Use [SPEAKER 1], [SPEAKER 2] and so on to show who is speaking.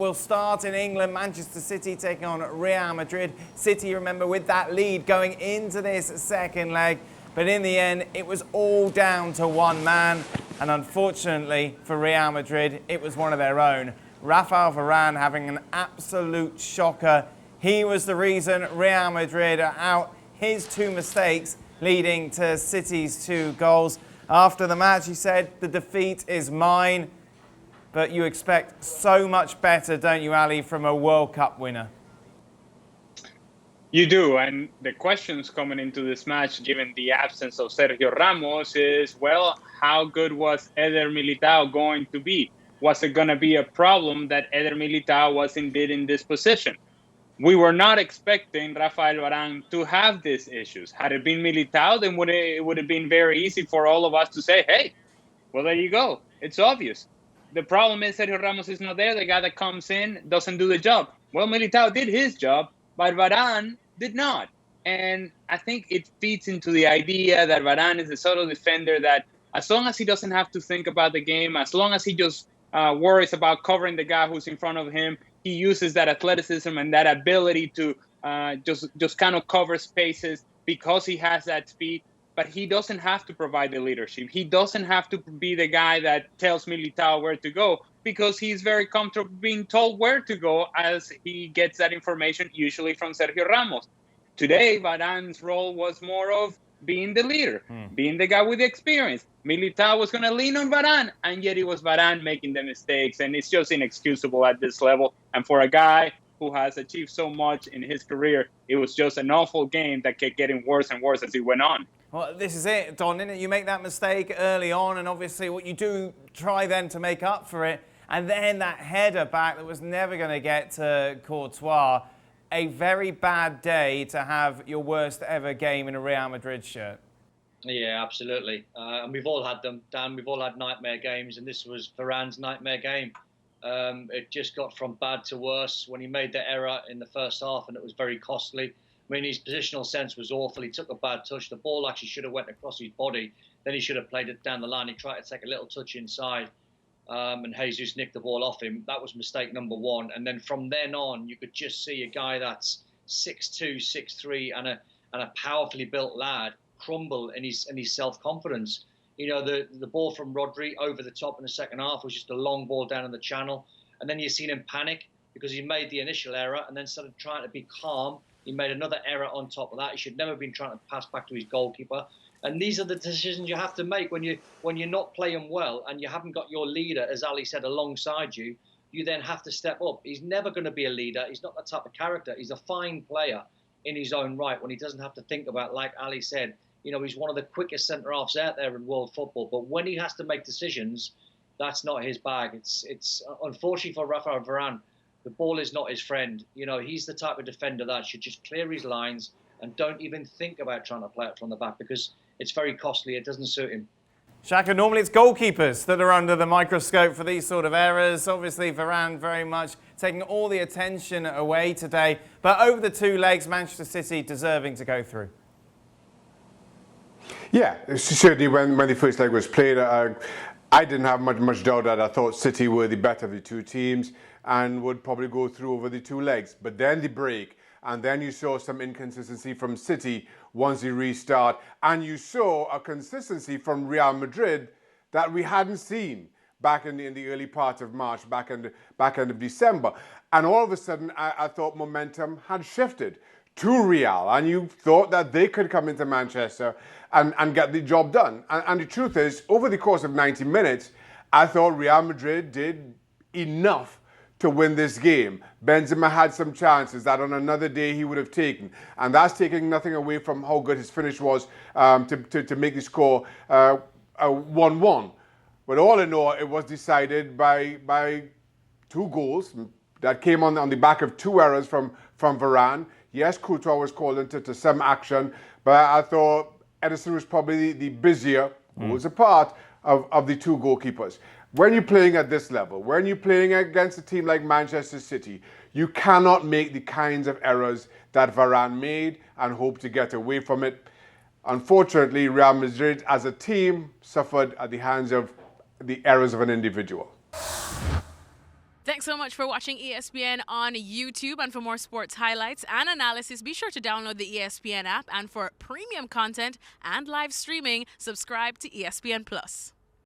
[SPEAKER 1] We'll start in England. Manchester City taking on Real Madrid. City, remember, with that lead going into this second leg. But in the end, it was all down to one man. And unfortunately for Real Madrid, it was one of their own. Raphael Varane having an absolute shocker. He was the reason Real Madrid are out. His two mistakes leading to City's 2 goals. After the match, he said, "The defeat is mine." But you expect so much better, don't you, Ali, from a World Cup winner?
[SPEAKER 2] You do, and the questions coming into this match, given the absence of Sergio Ramos, is, well, how good was Eder Militao going to be? Was it going to be a problem that Eder Militao was indeed in this position? We were not expecting Raphael Varane to have these issues. Had it been Militao, then it would have been very easy for all of us to say, hey, well, there you go. It's obvious. The problem is Sergio Ramos is not there. The guy that comes in doesn't do the job. Well, Militao did his job, but Varane did not. And I think it feeds into the idea that Varane is the sort of defender that as long as he doesn't have to think about the game, as long as he just worries about covering the guy who's in front of him, he uses that athleticism and that ability to just kind of cover spaces because he has that speed. But he doesn't have to provide the leadership. He doesn't have to be the guy that tells Militao where to go because he's very comfortable being told where to go as he gets that information usually from Sergio Ramos. Today, Varane's role was more of being the leader, being the guy with the experience. Militao was going to lean on Varane, and yet it was Varane making the mistakes, and it's just inexcusable at this level. And for a guy who has achieved so much in his career, it was just an awful game that kept getting worse and worse as it went on.
[SPEAKER 1] Well, this is it, Don, isn't it? You make that mistake early on, and obviously what you do, try then to make up for it. And then that header back that was never going to get to Courtois. A very bad day to have your worst ever game in a Real Madrid shirt.
[SPEAKER 3] Yeah, absolutely. And we've all had them, Dan. We've all had nightmare games, and this was Varane's nightmare game. It just got from bad to worse when he made the error in the first half, and it was very costly. I mean, his positional sense was awful. He took a bad touch. The ball actually should have went across his body. Then he should have played it down the line. He tried to take a little touch inside, and Jesus nicked the ball off him. That was mistake number 1. And then from then on, you could just see a guy that's 6'2", 6'3", and a powerfully built lad crumble in his self-confidence. You know, the ball from Rodri over the top in the second half was just a long ball down in the channel. And then you seen him panic because he made the initial error and then started trying to be calm. He made another error on top of that. He should never have been trying to pass back to his goalkeeper. And these are the decisions you have to make when you're not playing well and you haven't got your leader, as Ali said, alongside you. You then have to step up. He's never going to be a leader. He's not that type of character. He's a fine player in his own right when he doesn't have to think about, like Ali said, you know, he's one of the quickest centre-halves out there in world football. But when he has to make decisions, that's not his bag. It's unfortunately for Raphael Varane, the ball is not his friend. You know, he's the type of defender that should just clear his lines and don't even think about trying to play it from the back because it's very costly. It doesn't suit him.
[SPEAKER 1] Shaka, normally it's goalkeepers that are under the microscope for these sort of errors. Obviously, Varane very much taking all the attention away today. But over the 2 legs, Manchester City deserving to go through.
[SPEAKER 4] Yeah, certainly when the first leg was played, I didn't have much doubt that I thought City were the better of the 2 teams and would probably go through over the 2 legs. But then the break, and then you saw some inconsistency from City once the restart, and you saw a consistency from Real Madrid that we hadn't seen back in the early part of March, back end of December. And all of a sudden, I thought momentum had shifted to Real, and you thought that they could come into Manchester and get the job done. And the truth is, over the course of 90 minutes, I thought Real Madrid did enough to win this game. Benzema had some chances that on another day he would have taken, and that's taking nothing away from how good his finish was to make the score 1-1. But all in all, it was decided by 2 goals that came on the back of 2 errors from Varane. Yes, Courtois was called into some action, but I thought Edison was probably the busier, who was a part of the 2 goalkeepers. When you're playing at this level, when you're playing against a team like Manchester City, you cannot make the kinds of errors that Varane made and hope to get away from it. Unfortunately, Real Madrid as a team suffered at the hands of the errors of an individual.
[SPEAKER 5] Thanks so much for watching ESPN on YouTube. And for more sports highlights and analysis, be sure to download the ESPN app. And for premium content and live streaming, subscribe to ESPN Plus.